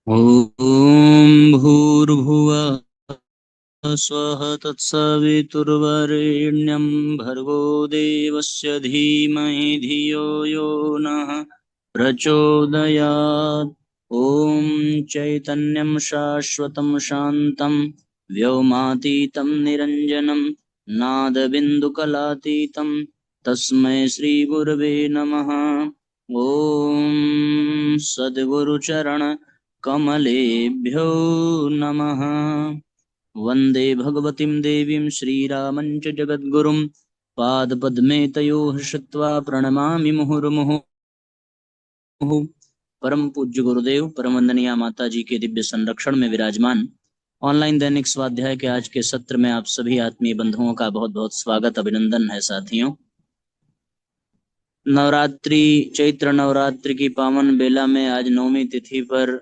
ॐ भूर्भुवः स्वः तत्सवितुर्वरेण्यं भर्गो देवस्य धीमहि धियो यो नः प्रचोदयात्। ॐ चैतन्यं शाश्वतं शान्तं व्योमातीतं निरञ्जनं नादबिन्दुकलातीतं तस्मै श्रीगुरवे नमः। ॐ सद्गुरुचरण कमलेभ्यो नमः। वन्दे भगवतीं देवीं श्रीरामं च जगद्गुरुं पादपद्मे तयोः श्रुत्वा प्रणमामि मुहुर्मुहुः। परम पूज्य गुरुदेव परम वंदनीय माता जी के दिव्य संरक्षण में विराजमान ऑनलाइन दैनिक स्वाध्याय के आज के सत्र में आप सभी आत्मीय बंधुओं का बहुत बहुत स्वागत अभिनंदन है। साथियों, नवरात्रि चैत्र नवरात्रि की पावन बेला में आज नवमी तिथि पर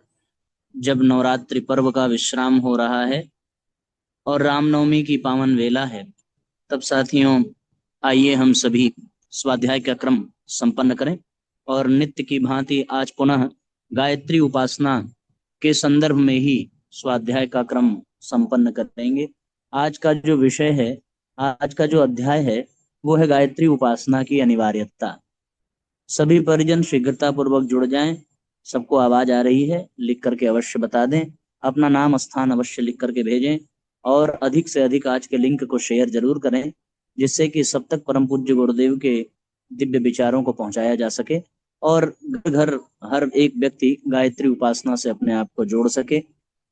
जब नवरात्रि पर्व का विश्राम हो रहा है और रामनवमी की पावन वेला है, तब साथियों आइए हम सभी स्वाध्याय का क्रम संपन्न करें और नित्य की भांति आज पुनः गायत्री उपासना के संदर्भ में ही स्वाध्याय का क्रम संपन्न करेंगे। आज का जो विषय है, आज का जो अध्याय है, वो है गायत्री उपासना की अनिवार्यता। सभी परिजन शीघ्रता पूर्वक जुड़ जाएं। सबको आवाज आ रही है? लिख करके अवश्य बता दें। अपना नाम स्थान अवश्य लिख करके भेजें और अधिक से अधिक आज के लिंक को शेयर जरूर करें, जिससे कि सब तक परम पूज्य गुरुदेव के दिव्य विचारों को पहुंचाया जा सके और घर घर हर एक व्यक्ति गायत्री उपासना से अपने आप को जोड़ सके।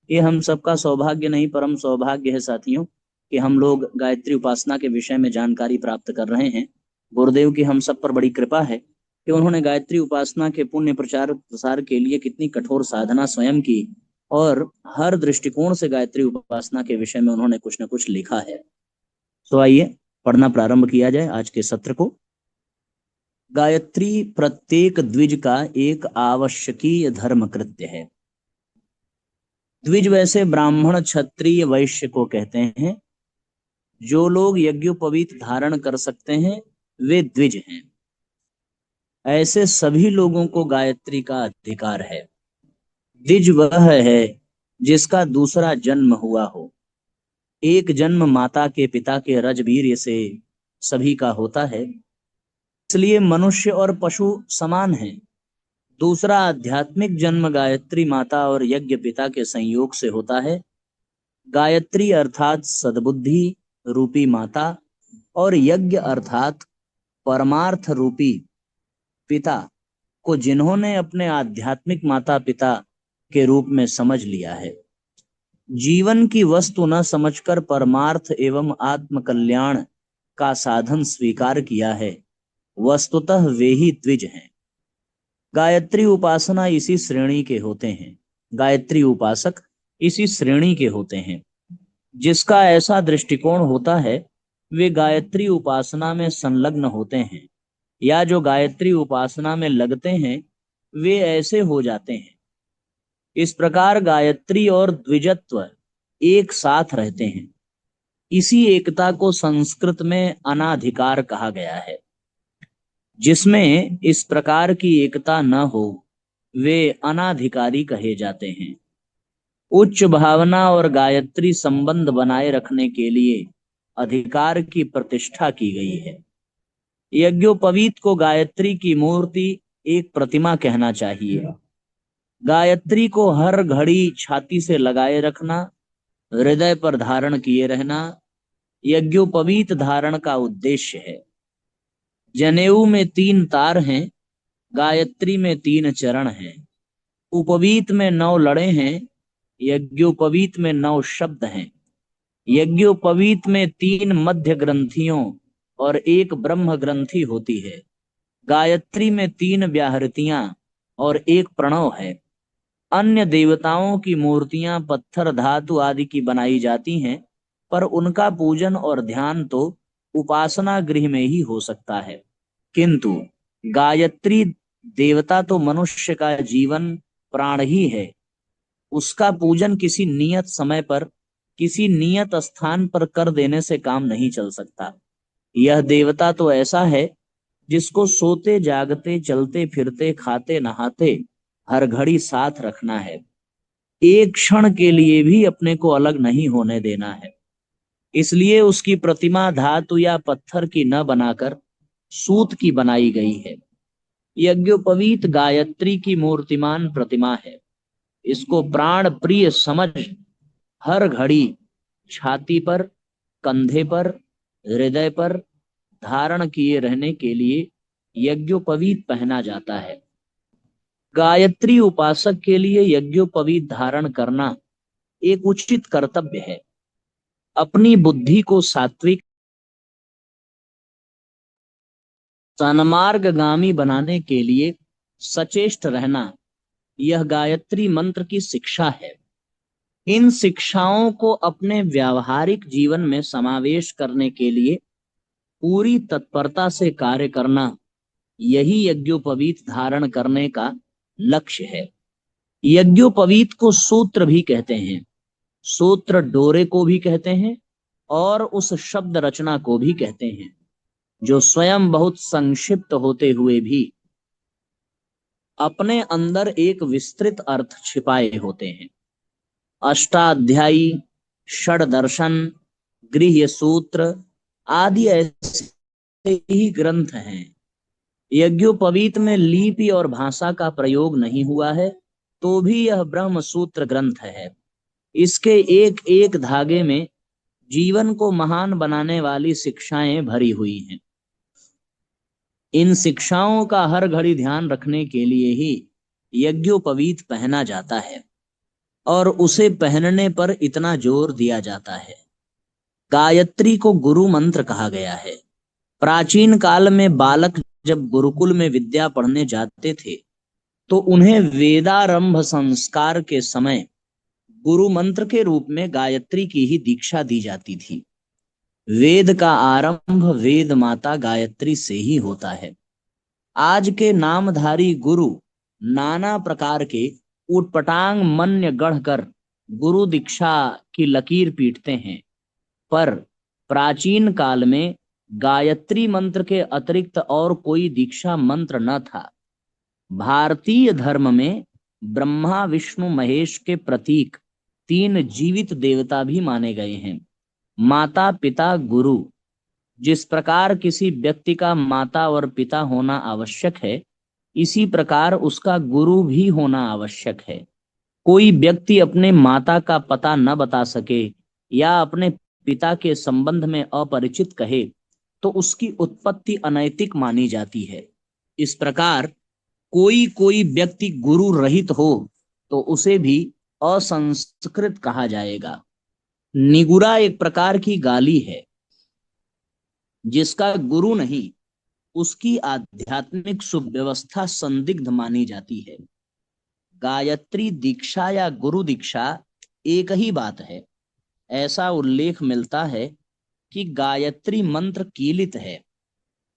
ये हम सबका सौभाग्य नहीं, परम सौभाग्य है साथियों कि हम लोग गायत्री उपासना के विषय में जानकारी प्राप्त कर रहे हैं। गुरुदेव की हम सब पर बड़ी कृपा है कि उन्होंने गायत्री उपासना के पुण्य प्रचार प्रसार के लिए कितनी कठोर साधना स्वयं की और हर दृष्टिकोण से गायत्री उपासना के विषय में उन्होंने कुछ न कुछ लिखा है। तो आइए पढ़ना प्रारंभ किया जाए आज के सत्र को। गायत्री प्रत्येक द्विज का एक आवश्यकीय धर्म कृत्य है। द्विज वैसे ब्राह्मण क्षत्रिय वैश्य को कहते हैं। जो लोग यज्ञोपवीत धारण कर सकते हैं वे द्विज हैं। ऐसे सभी लोगों को गायत्री का अधिकार है। द्विज वह है जिसका दूसरा जन्म हुआ हो। एक जन्म माता के पिता के रजवीर्य से सभी का होता है, इसलिए मनुष्य और पशु समान हैं। दूसरा आध्यात्मिक जन्म गायत्री माता और यज्ञ पिता के संयोग से होता है। गायत्री अर्थात सद्बुद्धि रूपी माता और यज्ञ अर्थात परमार्थ रूपी पिता को जिन्होंने अपने आध्यात्मिक माता पिता के रूप में समझ लिया है, जीवन की वस्तु न समझकर परमार्थ एवं आत्म कल्याण का साधन स्वीकार किया है, वस्तुतः वे ही द्विज हैं। गायत्री उपासना इसी श्रेणी के होते हैं। गायत्री उपासक इसी श्रेणी के होते हैं। जिसका ऐसा दृष्टिकोण होता है वे गायत्री उपासना में संलग्न होते हैं, या जो गायत्री उपासना में लगते हैं वे ऐसे हो जाते हैं। इस प्रकार गायत्री और द्विजत्व एक साथ रहते हैं। इसी एकता को संस्कृत में अनाधिकार कहा गया है। जिसमें इस प्रकार की एकता न हो वे अनाधिकारी कहे जाते हैं। उच्च भावना और गायत्री संबंध बनाए रखने के लिए अधिकार की प्रतिष्ठा की गई है। यज्ञोपवीत को गायत्री की मूर्ति एक प्रतिमा कहना चाहिए। गायत्री को हर घड़ी छाती से लगाए रखना, हृदय पर धारण किए रहना यज्ञोपवीत धारण का उद्देश्य है। जनेऊ में 3 तार हैं, गायत्री में 3 चरण हैं। उपवीत में 9 लड़े हैं, यज्ञोपवीत में 9 शब्द हैं। यज्ञोपवीत में 3 मध्य ग्रंथियों और 1 ब्रह्म ग्रंथि होती है। गायत्री में 3 व्याहृतियां और 1 प्रणव है। अन्य देवताओं की मूर्तियां पत्थर धातु आदि की बनाई जाती हैं, पर उनका पूजन और ध्यान तो उपासना गृह में ही हो सकता है। किंतु गायत्री देवता तो मनुष्य का जीवन प्राण ही है। उसका पूजन किसी नियत समय पर किसी नियत स्थान पर कर देने से काम नहीं चल सकता। यह देवता तो ऐसा है जिसको सोते जागते चलते फिरते खाते नहाते हर घड़ी साथ रखना है। एक क्षण के लिए भी अपने को अलग नहीं होने देना है। इसलिए उसकी प्रतिमा धातु या पत्थर की न बनाकर सूत की बनाई गई है। यज्ञोपवीत गायत्री की मूर्तिमान प्रतिमा है। इसको प्राण प्रिय समझ हर घड़ी छाती पर, कंधे पर, हृदय पर धारण किए रहने के लिए यज्ञोपवीत पहना जाता है। गायत्री उपासक के लिए यज्ञोपवीत धारण करना एक उचित कर्तव्य है। अपनी बुद्धि को सात्विक सन्मार्गगामी बनाने के लिए सचेष्ट रहना, यह गायत्री मंत्र की शिक्षा है। इन शिक्षाओं को अपने व्यावहारिक जीवन में समावेश करने के लिए पूरी तत्परता से कार्य करना, यही यज्ञोपवीत धारण करने का लक्ष्य है। यज्ञोपवीत को सूत्र भी कहते हैं। सूत्र डोरे को भी कहते हैं और उस शब्द रचना को भी कहते हैं जो स्वयं बहुत संक्षिप्त होते हुए भी अपने अंदर एक विस्तृत अर्थ छिपाए होते हैं। अष्टाध्यायी, षड दर्शन, गृह्य सूत्र आदि ऐसे ही ग्रंथ हैं। यज्ञोपवीत में लिपि और भाषा का प्रयोग नहीं हुआ है, तो भी यह ब्रह्म सूत्र ग्रंथ है। इसके एक एक धागे में जीवन को महान बनाने वाली शिक्षाएं भरी हुई हैं। इन शिक्षाओं का हर घड़ी ध्यान रखने के लिए ही यज्ञोपवीत पहना जाता है और उसे पहनने पर इतना जोर दिया जाता है। गायत्री को गुरु मंत्र कहा गया है। प्राचीन काल में बालक जब गुरुकुल में विद्या पढ़ने जाते थे तो उन्हें वेदारंभ संस्कार के समय गुरु मंत्र के रूप में गायत्री की ही दीक्षा दी जाती थी। वेद का आरंभ वेद माता गायत्री से ही होता है। आज के नामधारी गुरु नाना प्रकार के उटपटांग मन्य गढ़कर गुरु दीक्षा की लकीर पीटते हैं, पर प्राचीन काल में गायत्री मंत्र के अतिरिक्त और कोई दीक्षा मंत्र न था। भारतीय धर्म में ब्रह्मा विष्णु महेश के प्रतीक 3 जीवित देवता भी माने गए हैं। माता पिता गुरु। जिस प्रकार किसी व्यक्ति का माता और पिता होना आवश्यक है, इसी प्रकार उसका गुरु भी होना आवश्यक है। कोई व्यक्ति अपने माता का पता न बता सके या अपने पिता के संबंध में अपरिचित कहे तो उसकी उत्पत्ति अनैतिक मानी जाती है। इस प्रकार कोई कोई व्यक्ति गुरु रहित हो तो उसे भी असंस्कृत कहा जाएगा। निगुरा एक प्रकार की गाली है। जिसका गुरु नहीं, उसकी आध्यात्मिक सुव्यवस्था संदिग्ध मानी जाती है। गायत्री दीक्षा या गुरु दीक्षा एक ही बात है। ऐसा उल्लेख मिलता है कि गायत्री मंत्र कीलित है।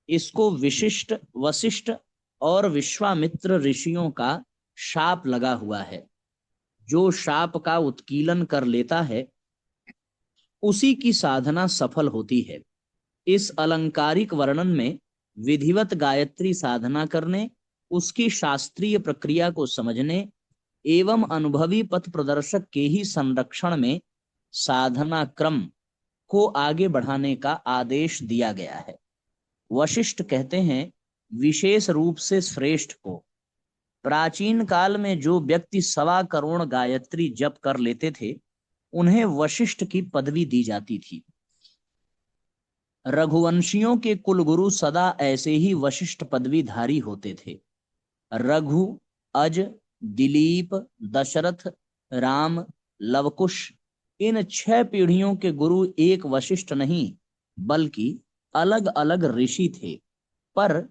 इसको विशिष्ट, वशिष्ठ और विश्वामित्र ऋषियों का शाप लगा हुआ है। जो शाप का उत्कीलन कर लेता है उसी की साधना सफल होती है। इस अलंकारिक वर्णन में विधिवत गायत्री साधना करने, उसकी शास्त्रीय प्रक्रिया को समझने एवं अनुभवी पथ प्रदर्शक के ही संरक्षण में साधना क्रम को आगे बढ़ाने का आदेश दिया गया है। वशिष्ठ कहते हैं, विशेष रूप से श्रेष्ठ को। प्राचीन काल में जो व्यक्ति 1.25 करोड़ गायत्री जप कर लेते थे उन्हें वशिष्ठ की पदवी दी जाती थी। रघुवंशियों के कुलगुरु सदा ऐसे ही वशिष्ठ पदवीधारी होते थे। रघु, अज, दिलीप, दशरथ, राम, लवकुश, इन 6 पीढ़ियों के गुरु एक वशिष्ठ नहीं बल्कि अलग अलग ऋषि थे, पर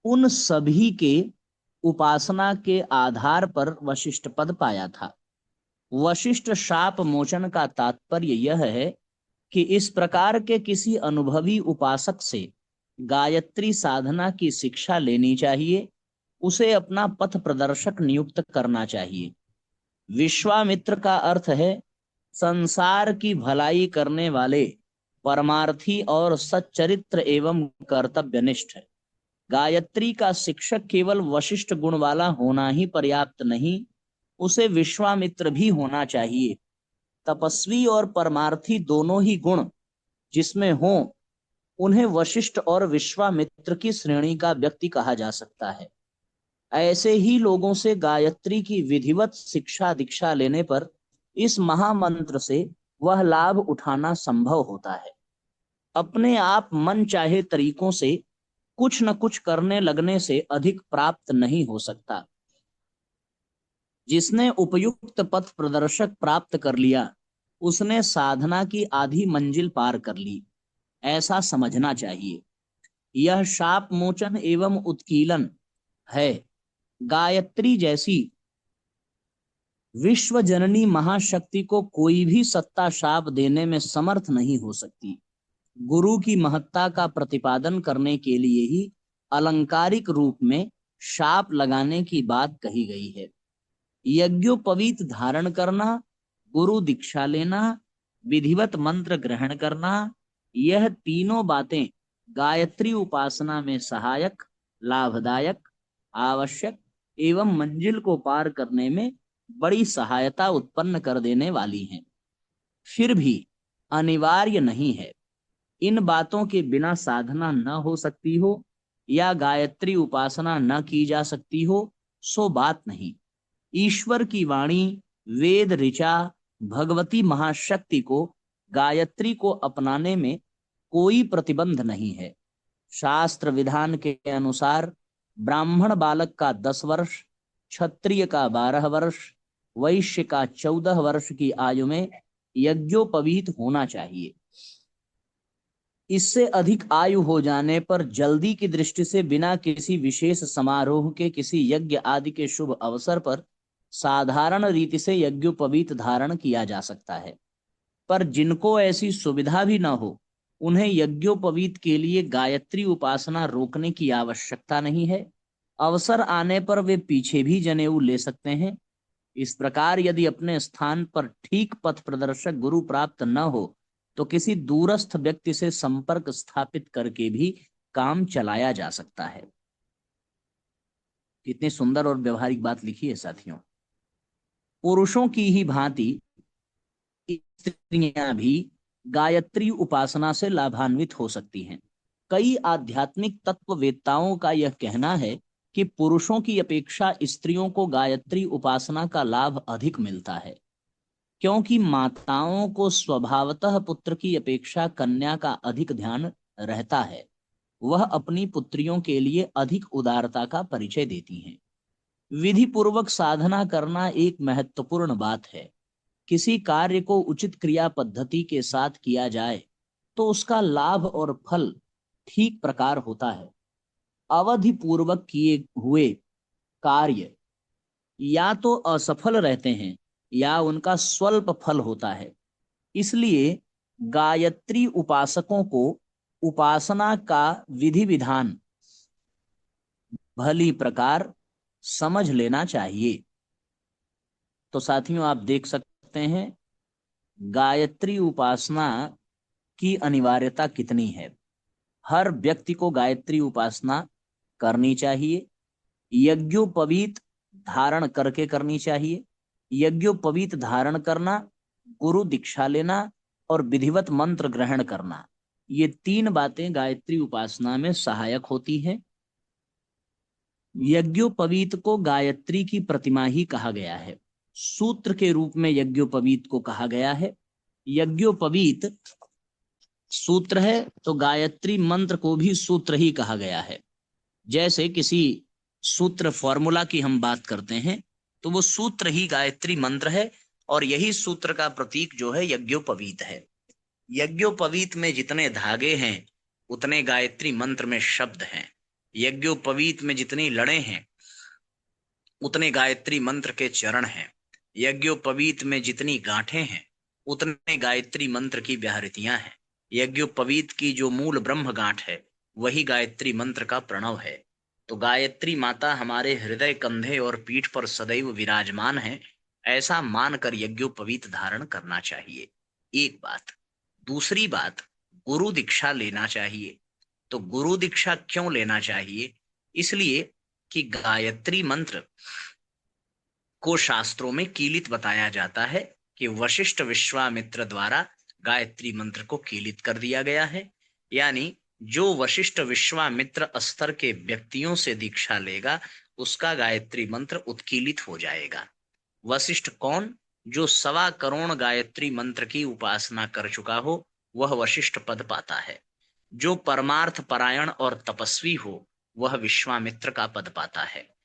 उन सभी के उपासना के आधार पर वशिष्ठ पद पाया था। वशिष्ठ शाप मोचन का तात्पर्य यह है कि इस प्रकार के किसी अनुभवी उपासक से गायत्री साधना की शिक्षा लेनी चाहिए, उसे अपना पथ प्रदर्शक नियुक्त करना चाहिए। विश्वामित्र का अर्थ है संसार की भलाई करने वाले, परमार्थी और सच्चरित्र एवं कर्तव्यनिष्ठ। गायत्री का शिक्षक केवल वशिष्ठ गुण वाला होना ही पर्याप्त नहीं, उसे विश्वामित्र भी होना चाहिए। तपस्वी और परमार्थी दोनों ही गुण जिसमें हो, उन्हें वशिष्ठ और विश्वामित्र की श्रेणी का व्यक्ति कहा जा सकता है। ऐसे ही लोगों से गायत्री की विधिवत शिक्षा दीक्षा लेने पर इस महामंत्र से वह लाभ उठाना संभव होता है। अपने आप मन चाहे तरीकों से कुछ न कुछ करने लगने से अधिक प्राप्त नहीं हो सकता। जिसने उपयुक्त पथ प्रदर्शक प्राप्त कर लिया, उसने साधना की आधी मंजिल पार कर ली, ऐसा समझना चाहिए। यह शाप मोचन एवं उत्कीलन है। गायत्री जैसी विश्व जननी महाशक्ति को कोई भी सत्ता शाप देने में समर्थ नहीं हो सकती। गुरु की महत्ता का प्रतिपादन करने के लिए ही अलंकारिक रूप में शाप लगाने की बात कही गई है। यज्ञोपवीत धारण करना, गुरु दीक्षा लेना, विधिवत मंत्र ग्रहण करना, यह तीनों बातें गायत्री उपासना में सहायक, लाभदायक, आवश्यक एवं मंजिल को पार करने में बड़ी सहायता उत्पन्न कर देने वाली हैं। फिर भी अनिवार्य नहीं है। इन बातों के बिना साधना न हो सकती हो या गायत्री उपासना न की जा सकती हो, सो बात नहीं। ईश्वर की वाणी, वेद ऋचा भगवती महाशक्ति को, गायत्री को अपनाने में कोई प्रतिबंध नहीं है। शास्त्र विधान के अनुसार ब्राह्मण बालक का 10 वर्ष, क्षत्रिय का 12 वर्ष, वैश्य का 14 वर्ष की आयु में यज्ञोपवीत होना चाहिए। इससे अधिक आयु हो जाने पर जल्दी की दृष्टि से बिना किसी विशेष समारोह के किसी यज्ञ आदि के शुभ अवसर पर साधारण रीति से यज्ञोपवीत धारण किया जा सकता है। पर जिनको ऐसी सुविधा भी न हो, उन्हें यज्ञोपवीत के लिए गायत्री उपासना रोकने की आवश्यकता नहीं है। अवसर आने पर वे पीछे भी जनेऊ ले सकते हैं। इस प्रकार यदि अपने स्थान पर ठीक पथ प्रदर्शक गुरु प्राप्त न हो, तो किसी दूरस्थ व्यक्ति से संपर्क स्थापित करके भी काम चलाया जा सकता है। कितनी सुंदर और व्यवहारिक बात लिखी है साथियों। पुरुषों की ही भांति स्त्रियां भी गायत्री उपासना से लाभान्वित हो सकती हैं। कई आध्यात्मिक तत्ववेत्ताओं का यह कहना है कि पुरुषों की अपेक्षा स्त्रियों को गायत्री उपासना का लाभ अधिक मिलता है, क्योंकि माताओं को स्वभावतः पुत्र की अपेक्षा कन्या का अधिक ध्यान रहता है। वह अपनी पुत्रियों के लिए अधिक उदारता का परिचय देती हैं। विधि पूर्वक साधना करना एक महत्वपूर्ण बात है। किसी कार्य को उचित क्रिया पद्धति के साथ किया जाए तो उसका लाभ और फल ठीक प्रकार होता है। अवधि पूर्वक किए हुए कार्य या तो असफल रहते हैं या उनका स्वल्प फल होता है। इसलिए गायत्री उपासकों को उपासना का विधि विधान भली प्रकार समझ लेना चाहिए। तो साथियों, आप देख सकते हैं गायत्री उपासना की अनिवार्यता कितनी है। हर व्यक्ति को गायत्री उपासना करनी चाहिए। यज्ञोपवीत धारण करके करनी चाहिए। यज्ञोपवीत धारण करना, गुरु दीक्षा लेना और विधिवत मंत्र ग्रहण करना, ये 3 बातें गायत्री उपासना में सहायक होती हैं। यज्ञोपवीत को गायत्री की प्रतिमा ही कहा गया है। सूत्र के रूप में यज्ञोपवीत को कहा गया है। यज्ञोपवीत सूत्र है तो गायत्री मंत्र को भी सूत्र ही कहा गया है। जैसे किसी सूत्र फॉर्मूला की हम बात करते हैं तो वो सूत्र ही गायत्री मंत्र है, और यही सूत्र का प्रतीक जो है यज्ञोपवीत है। यज्ञोपवीत में जितने धागे हैं उतने गायत्री मंत्र में शब्द हैं। यज्ञोपवीत में जितनी लड़े हैं उतने गायत्री मंत्र के चरण हैं। यज्ञोपवीत में जितनी गांठें हैं उतने गायत्री मंत्र की व्याहृतियां हैं। यज्ञोपवीत की जो मूल ब्रह्म गांठ है वही गायत्री मंत्र का प्रणव है। तो गायत्री माता हमारे हृदय, कंधे और पीठ पर सदैव विराजमान है, ऐसा मानकर यज्ञोपवीत धारण करना चाहिए। एक बात। दूसरी बात, गुरु दीक्षा लेना चाहिए। तो गुरु दीक्षा क्यों लेना चाहिए? इसलिए कि गायत्री मंत्र को शास्त्रों में कीलित बताया जाता है कि वशिष्ठ विश्वामित्र द्वारा गायत्री मंत्र को कीलित कर दिया गया है। यानी जो वशिष्ठ विश्वामित्र स्तर के व्यक्तियों से दीक्षा लेगा उसका गायत्री मंत्र उत्कीलित हो जाएगा। वशिष्ठ कौन? जो 1.25 करोड़ गायत्री मंत्र की उपासना कर चुका हो वह वशिष्ठ पद पाता है। जो परमार्थ परायण और तपस्वी हो वह विश्वामित्र का पद पाता है।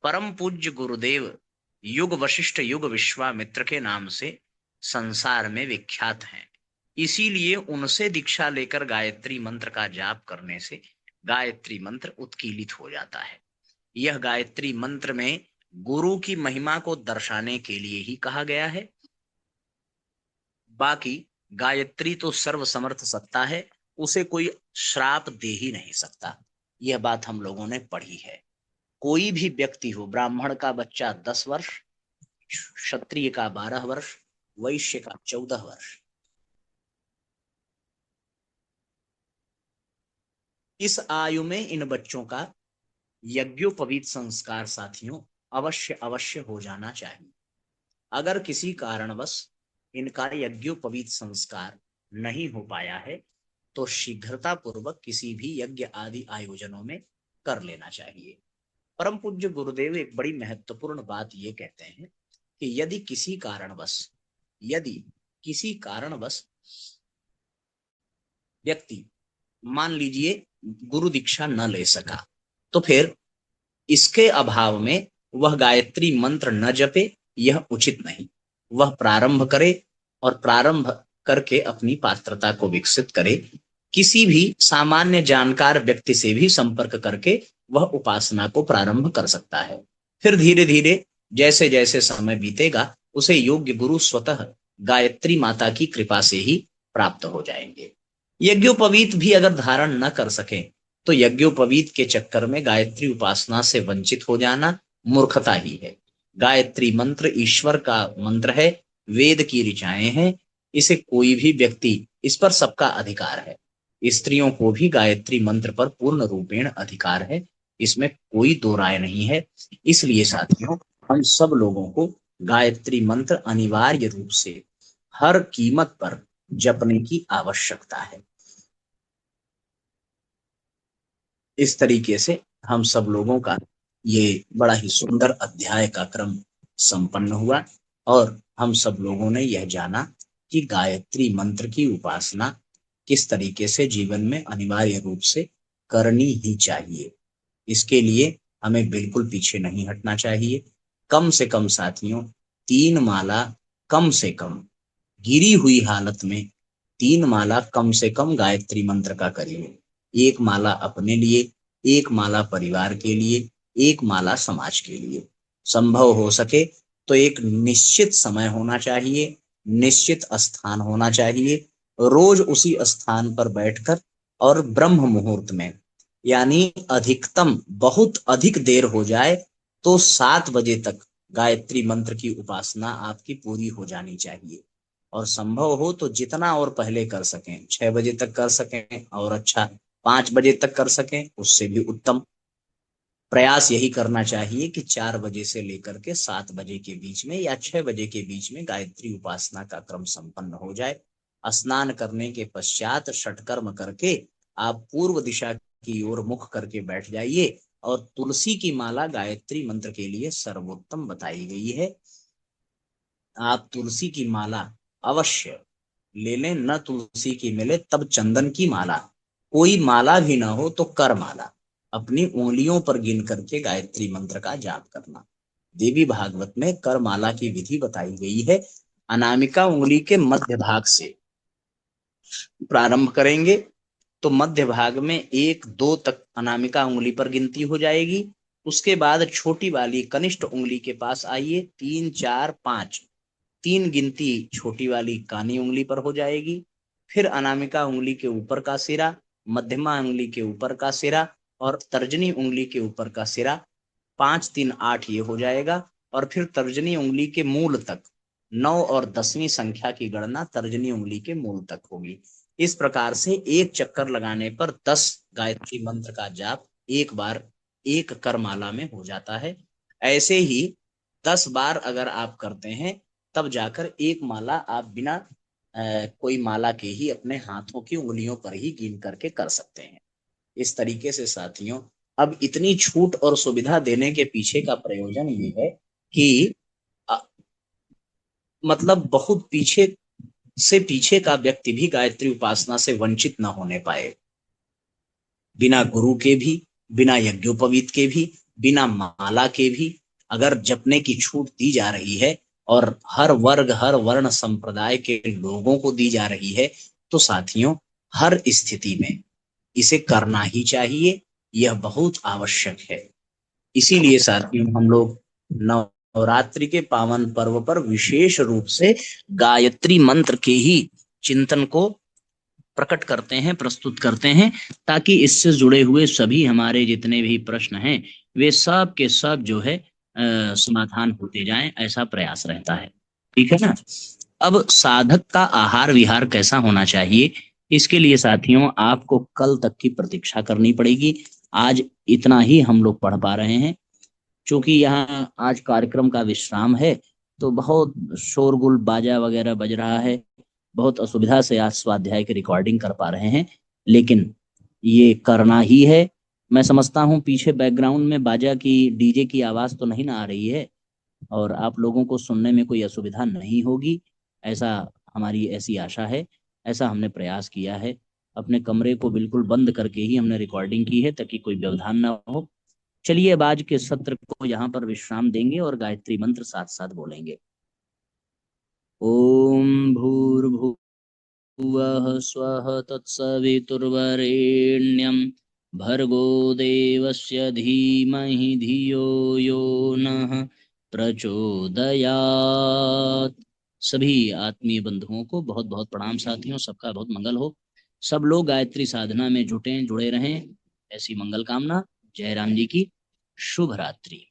परम पूज्य गुरुदेव युग वशिष्ठ युग विश्वामित्र के नाम से संसार में विख्यात हैं। इसीलिए उनसे दीक्षा लेकर गायत्री मंत्र का जाप करने से गायत्री मंत्र उत्कीलित हो जाता है। यह गायत्री मंत्र में गुरु की महिमा को दर्शाने के लिए ही कहा गया है। बाकी गायत्री तो सर्वसमर्थ सत्ता है, उसे कोई श्राप दे ही नहीं सकता। यह बात हम लोगों ने पढ़ी है। कोई भी व्यक्ति हो, ब्राह्मण का बच्चा 10 वर्ष, क्षत्रिय का 12 वर्ष, वैश्य का 14 वर्ष, इस आयु में इन बच्चों का यज्ञोपवीत संस्कार साथियों अवश्य अवश्य हो जाना चाहिए। अगर किसी कारणवश इनका यज्ञोपवीत संस्कार नहीं हो पाया है तो शीघ्रता पूर्वक किसी भी यज्ञ आदि आयोजनों में कर लेना चाहिए। परम पूज्य गुरुदेव एक बड़ी महत्वपूर्ण बात ये कहते हैं कि यदि किसी कारणवश व्यक्ति मान लीजिए गुरु दीक्षा न ले सका तो फिर इसके अभाव में वह गायत्री मंत्र न जपे, यह उचित नहीं। वह प्रारंभ करे और प्रारंभ करके अपनी पात्रता को विकसित करे। किसी भी सामान्य जानकार व्यक्ति से भी संपर्क करके वह उपासना को प्रारंभ कर सकता है। फिर धीरे धीरे जैसे जैसे समय बीतेगा उसे योग्य गुरु स्वतः गायत्री माता की कृपा से ही प्राप्त हो जाएंगे। यज्ञोपवीत भी अगर धारण न कर सके तो यज्ञोपवीत के चक्कर में गायत्री उपासना से वंचित हो जाना मूर्खता ही है। गायत्री मंत्र ईश्वर का मंत्र है, वेद की ऋचाएं हैं। इसे कोई भी व्यक्ति, इस पर सबका अधिकार है। स्त्रियों को भी गायत्री मंत्र पर पूर्ण रूपेण अधिकार है, इसमें कोई दो राय नहीं है। इसलिए साथियों हम सब लोगों को गायत्री मंत्र अनिवार्य रूप से हर कीमत पर जपने की आवश्यकता है। इस तरीके से हम सब लोगों का ये बड़ा ही सुंदर अध्याय का क्रम संपन्न हुआ और हम सब लोगों ने यह जाना कि गायत्री मंत्र की उपासना किस तरीके से जीवन में अनिवार्य रूप से करनी ही चाहिए। इसके लिए हमें बिल्कुल पीछे नहीं हटना चाहिए। कम से कम साथियों 3 माला कम से कम गिरी हुई हालत में 3 माला कम से कम गायत्री मंत्र का करिए। 1 माला अपने लिए, 1 माला परिवार के लिए, 1 माला समाज के लिए। संभव हो सके तो एक निश्चित समय होना चाहिए, निश्चित स्थान होना चाहिए। रोज उसी स्थान पर बैठकर और ब्रह्म मुहूर्त में, यानी अधिकतम बहुत अधिक देर हो जाए तो 7 बजे तक गायत्री मंत्र की उपासना आपकी पूरी हो जानी चाहिए। और संभव हो तो जितना और पहले कर सकें, 6 बजे तक कर सकें और अच्छा, 5 बजे तक कर सकें उससे भी उत्तम। प्रयास यही करना चाहिए कि 4 बजे से लेकर के 7 बजे के बीच में या 6 बजे के बीच में गायत्री उपासना का क्रम संपन्न हो जाए। स्नान करने के पश्चात षटकर्म करके आप पूर्व दिशा की ओर मुख करके बैठ जाइए और तुलसी की माला गायत्री मंत्र के लिए सर्वोत्तम बताई गई है। आप तुलसी की माला अवश्य ले लें, न तुलसी की मिले तब चंदन की माला, कोई माला भी ना हो तो कर माला अपनी उंगलियों पर गिन करके गायत्री मंत्र का जाप करना। देवी भागवत में कर माला की विधि बताई गई है। अनामिका उंगली के मध्य भाग से प्रारंभ करेंगे तो मध्य भाग में 1 2 तक अनामिका उंगली पर गिनती हो जाएगी। उसके बाद छोटी वाली कनिष्ठ उंगली के पास आइए, 3 4 5, 3 गिनती छोटी वाली कानी उंगली पर हो जाएगी। फिर अनामिका उंगली के ऊपर का सिरा, मध्यमा उंगली के ऊपर का सिरा और तर्जनी उंगली के ऊपर का सिरा, 5 3 8 ये हो जाएगा। और फिर तर्जनी उंगली के मूल तक 9 और 10वीं संख्या की गणना तर्जनी उंगली के मूल तक होगी। इस प्रकार से एक चक्कर लगाने पर 10 गायत्री मंत्र का जाप एक बार एक करमाला में हो जाता है। ऐसे ही 10 बार अगर आप करते हैं तब जाकर एक माला आप बिना कोई माला के ही अपने हाथों की उंगलियों पर ही गिन करके कर सकते हैं। इस तरीके से साथियों, अब इतनी छूट और सुविधा देने के पीछे का प्रयोजन ये है कि अ, मतलब बहुत पीछे का व्यक्ति भी गायत्री उपासना से वंचित न होने पाए। बिना गुरु के भी, बिना यज्ञोपवीत के भी, बिना माला के भी अगर जपने की छूट दी जा रही है और हर वर्ग हर वर्ण संप्रदाय के लोगों को दी जा रही है, तो साथियों हर स्थिति में इसे करना ही चाहिए। यह बहुत आवश्यक है। इसीलिए साथियों हम लोग नवरात्रि के पावन पर्व पर विशेष रूप से गायत्री मंत्र के ही चिंतन को प्रकट करते हैं, प्रस्तुत करते हैं, ताकि इससे जुड़े हुए सभी हमारे जितने भी प्रश्न हैं वे सब के सब जो है समाधान होते जाएं, ऐसा प्रयास रहता है। ठीक है ना। अब साधक का आहार विहार कैसा होना चाहिए, इसके लिए साथियों आपको कल तक की प्रतीक्षा करनी पड़ेगी। आज इतना ही हम लोग पढ़ पा रहे हैं, क्योंकि यहाँ आज कार्यक्रम का विश्राम है, तो बहुत शोरगुल बाजा वगैरह बज रहा है, बहुत असुविधा से आज स्वाध्याय की रिकॉर्डिंग कर पा रहे हैं, लेकिन ये करना ही है। मैं समझता हूँ पीछे बैकग्राउंड में बाजा की, डीजे की आवाज तो नहीं ना आ रही है, और आप लोगों को सुनने में कोई असुविधा नहीं होगी, ऐसा हमारी ऐसी आशा है। ऐसा हमने प्रयास किया है, अपने कमरे को बिल्कुल बंद करके ही हमने रिकॉर्डिंग की है, ताकि कोई व्यवधान ना हो। चलिए अब आज के सत्र को यहाँ पर विश्राम देंगे और गायत्री मंत्र साथ साथ बोलेंगे। ओम भूर्भुवः स्वः तत्सवितुर्वरेण्यं भर्गो देवस्य धीमहि धियो यो नः प्रचोदयात्। सभी आत्मीय बंधुओं को बहुत बहुत प्रणाम साथियों, सबका बहुत मंगल हो। सब लोग गायत्री साधना में जुटे जुड़े रहें, ऐसी मंगल कामना। जय राम जी की शुभ रात्रि।